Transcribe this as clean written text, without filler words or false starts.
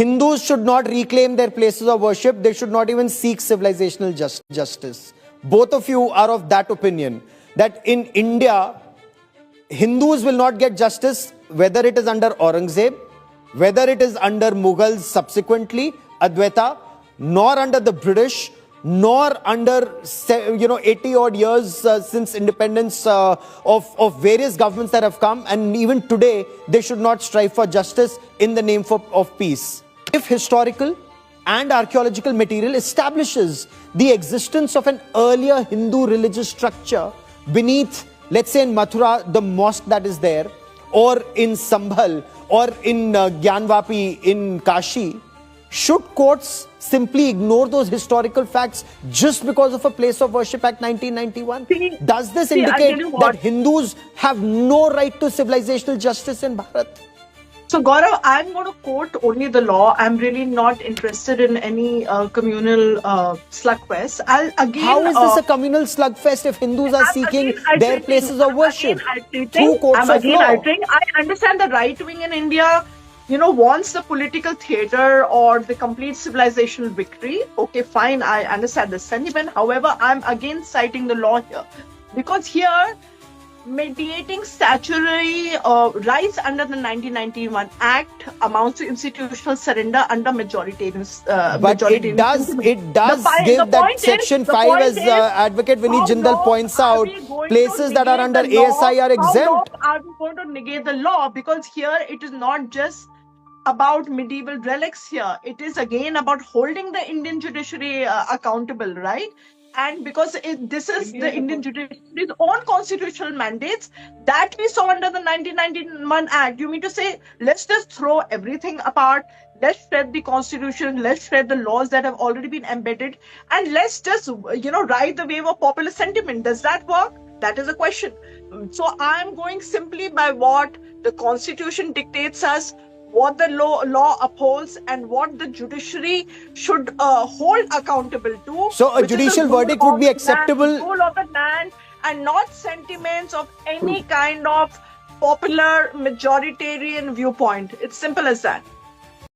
Hindus should not reclaim their places of worship. They should not even seek civilizational justice. Both of you are of that opinion, that in India, Hindus will not get justice, whether it is under Aurangzeb, whether it is under Mughals subsequently, Adwaita, nor under the British, nor under 80 odd years since independence of various governments that have come, and even today they should not strive for justice in the name of peace. If historical and archaeological material establishes the existence of an earlier Hindu religious structure beneath, let's say in Mathura, the mosque that is there, or in Sambhal, or in Gyanvapi in Kashi, should courts simply ignore those historical facts just because of a Place of Worship Act 1991? Does this indicate that Hindus have no right to civilizational justice in Bharat? So Gaurav, I'm going to quote only the law. I'm really not interested in any communal slugfest. How is this a communal slugfest if Hindus are seeking their places of worship through courts of law? I understand the right wing in India, wants the political theater or the complete civilizational victory. Okay, fine, I understand the sentiment. However, I'm again citing the law here, because here, mediating statutory rights under the 1991 Act amounts to institutional surrender under majoritarian. But it does give that Section 5, as Advocate Vineet Jindal points out, places that are under ASI are exempt. Are we going to negate the law? Because here it is not just about medieval relics here. It is again about holding the Indian judiciary accountable, right? And because this is the Indian judiciary's own constitutional mandates that we saw under the 1991 Act. You mean to say, let's just throw everything apart, let's shred the constitution, let's shred the laws that have already been embedded, and let's just, ride the wave of popular sentiment. Does that work? That is a question. So I'm going simply by what the constitution dictates us, what the law upholds, and what the judiciary should hold accountable to. So a judicial verdict would be acceptable. The rule of the land, and not sentiments of any kind of popular majoritarian viewpoint. It's simple as that.